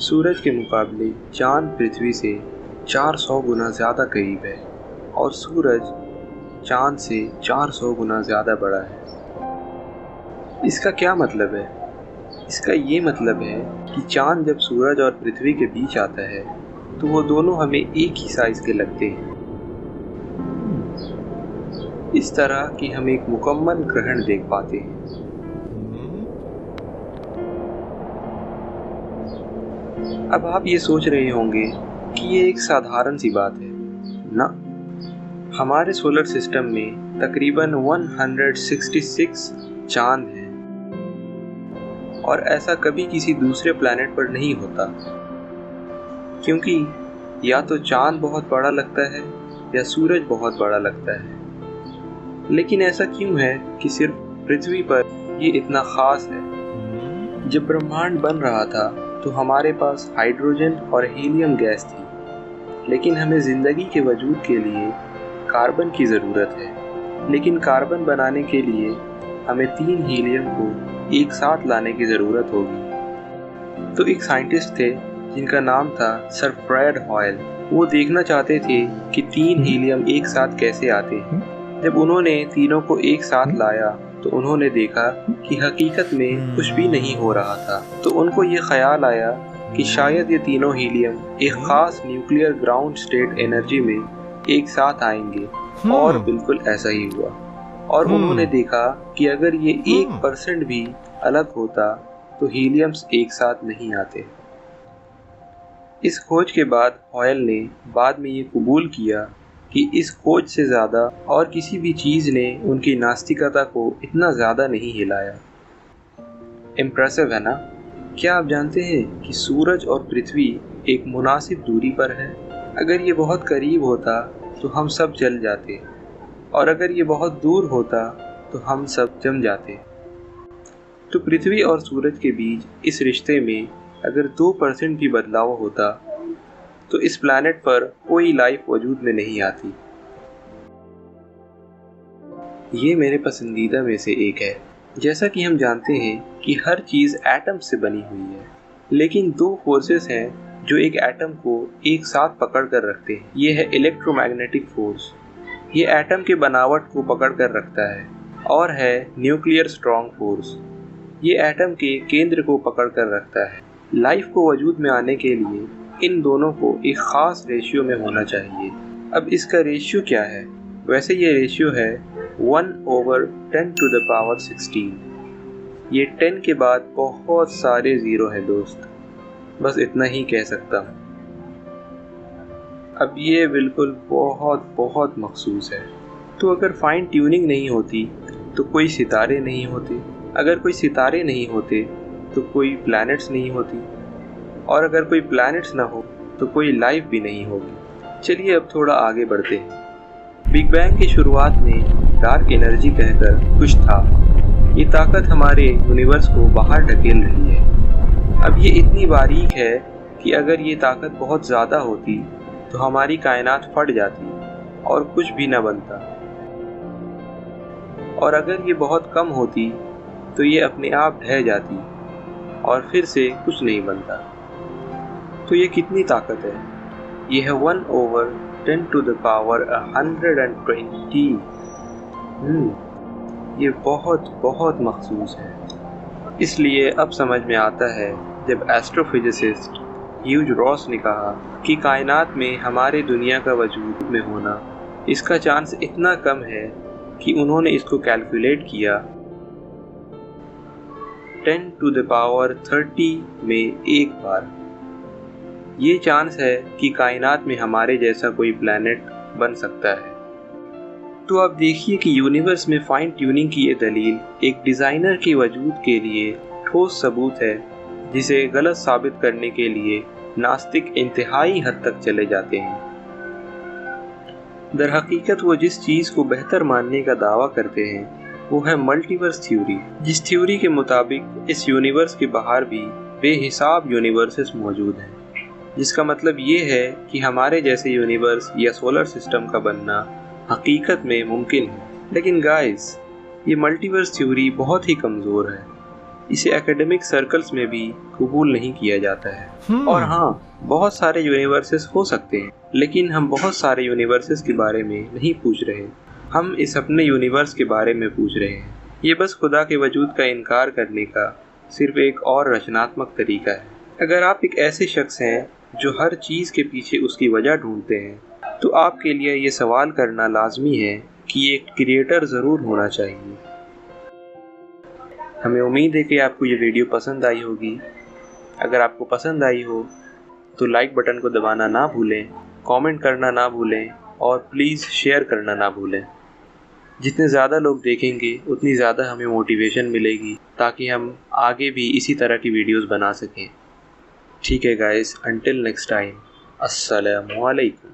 सूरज के मुकाबले चांद पृथ्वी से 400 गुना ज़्यादा करीब है और सूरज चांद से 400 गुना ज़्यादा बड़ा है। इसका क्या मतलब है? इसका ये मतलब है कि चांद जब सूरज और पृथ्वी के बीच आता है तो वो दोनों हमें एक ही साइज के लगते हैं। इस तरह कि हम एक मुकम्मल ग्रहण देख पाते हैं। अब आप ये सोच रहे होंगे कि ये एक साधारण सी बात है ना। हमारे सोलर सिस्टम में तकरीबन 166 चांद हैं और ऐसा कभी किसी दूसरे प्लैनेट पर नहीं होता, क्योंकि या तो चांद बहुत बड़ा लगता है या सूरज बहुत बड़ा लगता है। लेकिन ऐसा क्यों है कि सिर्फ पृथ्वी पर ये इतना खास है? जब ब्रह्मांड बन रहा था तो हमारे पास हाइड्रोजन और हीलियम गैस थी, लेकिन हमें ज़िंदगी के वजूद के लिए कार्बन की ज़रूरत है। लेकिन कार्बन बनाने के लिए हमें 3 हीलियम को एक साथ लाने की ज़रूरत होगी। तो एक साइंटिस्ट थे जिनका नाम था सर फ्रेड हॉयल। वो देखना चाहते थे कि 3 हीलियम एक साथ कैसे आते हैं। जब उन्होंने तीनों को एक साथ लाया तो उन्होंने देखा कि हकीकत में कुछ भी नहीं हो रहा था। तो उनको ये ख्याल आया कि शायद ये तीनों हीलियम एक खास न्यूक्लियर ग्राउंड स्टेट एनर्जी में एक साथ आएंगे, और बिल्कुल ऐसा ही हुआ। और उन्होंने देखा कि अगर ये 1% भी अलग होता तो हीलियम्स एक साथ नहीं आते। इस खोज के बाद हॉयल ने बाद में ये कबूल किया कि इस खोज से ज़्यादा और किसी भी चीज़ ने उनकी नास्तिकता को इतना ज़्यादा नहीं हिलाया। इम्प्रेसिव है ना? क्या आप जानते हैं कि सूरज और पृथ्वी एक मुनासिब दूरी पर है? अगर ये बहुत करीब होता तो हम सब जल जाते, और अगर ये बहुत दूर होता तो हम सब जम जाते। तो पृथ्वी और सूरज के बीच इस रिश्ते में अगर 2% भी बदलाव होता तो इस प्लैनेट पर कोई लाइफ वजूद में नहीं आती। ये मेरे पसंदीदा में से एक है। जैसा कि हम जानते हैं कि हर चीज़ एटम से बनी हुई है, लेकिन 2 फोर्सेस हैं जो एक एटम को एक साथ पकड़ कर रखते हैं। ये है इलेक्ट्रोमैग्नेटिक फोर्स, ये एटम के बनावट को पकड़ कर रखता है, और है न्यूक्लियर स्ट्रॉन्ग फोर्स, ये एटम के केंद्र को पकड़ कर रखता है। लाइफ को वजूद में आने के लिए इन दोनों को एक ख़ास रेशियो में होना चाहिए। अब इसका रेशियो क्या है? वैसे ये रेशियो है 1/10⁻16। ये 10 के बाद बहुत सारे ज़ीरो हैं दोस्त, बस इतना ही कह सकता हूँ। अब ये बिल्कुल बहुत बहुत मखसूस है। तो अगर फाइन ट्यूनिंग नहीं होती तो कोई सितारे नहीं होते, अगर कोई सितारे नहीं होते तो कोई प्लैनेट्स नहीं होती, और अगर कोई प्लैनेट्स ना हो तो कोई लाइफ भी नहीं होगी। चलिए अब थोड़ा आगे बढ़ते हैं। बिग बैंग की शुरुआत में डार्क एनर्जी कहकर कुछ था। ये ताकत हमारे यूनिवर्स को बाहर ढकेल रही है। अब ये इतनी बारीक है कि अगर ये ताकत बहुत ज़्यादा होती तो हमारी कायनात फट जाती और कुछ भी न बनता, और अगर ये बहुत कम होती तो ये अपने आप ढह जाती और फिर से कुछ नहीं बनता। तो ये कितनी ताकत है? ये है 1/10⁻120। ये बहुत बहुत मखसूस है। इसलिए अब समझ में आता है जब एस्ट्रोफिजिसिस्ट ह्यूज रॉस ने कहा कि कायनात में हमारे दुनिया का वजूद में होना इसका चांस इतना कम है कि उन्होंने इसको कैलकुलेट किया 10⁻30 में एक बार। ये चांस है कि कायनात में हमारे जैसा कोई प्लैनेट बन सकता है। तो आप देखिए कि यूनिवर्स में फाइन ट्यूनिंग की ये दलील एक डिज़ाइनर के वजूद के लिए ठोस सबूत है, जिसे गलत साबित करने के लिए नास्तिक इंतहाई हद तक चले जाते हैं। दरहकीकत वो जिस चीज़ को बेहतर मानने का दावा करते हैं वो है मल्टीवर्स थ्योरी, जिस थ्योरी के मुताबिक इस यूनिवर्स के बाहर भी बेहिसाब यूनिवर्सेस मौजूद हैं, जिसका मतलब ये है कि हमारे जैसे यूनिवर्स या सोलर सिस्टम का बनना हकीकत में मुमकिन है। लेकिन गाइस, ये मल्टीवर्स थ्योरी बहुत ही कमज़ोर है। इसे एकेडमिक सर्कल्स में भी कबूल नहीं किया जाता है। और हाँ, बहुत सारे यूनिवर्सेस हो सकते हैं, लेकिन हम बहुत सारे यूनिवर्सेस के बारे में नहीं पूछ रहे। हम इस अपने यूनिवर्स के बारे में पूछ रहे हैं। ये बस खुदा के वजूद का इनकार करने का सिर्फ एक और रचनात्मक तरीका है। अगर आप एक ऐसे शख्स हैं जो हर चीज़ के पीछे उसकी वजह ढूंढते हैं, तो आपके लिए ये सवाल करना लाजमी है कि एक क्रिएटर ज़रूर होना चाहिए। हमें उम्मीद है कि आपको ये वीडियो पसंद आई होगी। अगर आपको पसंद आई हो तो लाइक बटन को दबाना ना भूलें, कमेंट करना ना भूलें और प्लीज़ शेयर करना ना भूलें। जितने ज़्यादा लोग देखेंगे उतनी ज़्यादा हमें मोटिवेशन मिलेगी, ताकि हम आगे भी इसी तरह की वीडियोस बना सकें। ठीक है गाइस, अंटिल नेक्स्ट टाइम, अस्सलामु अलैकुम।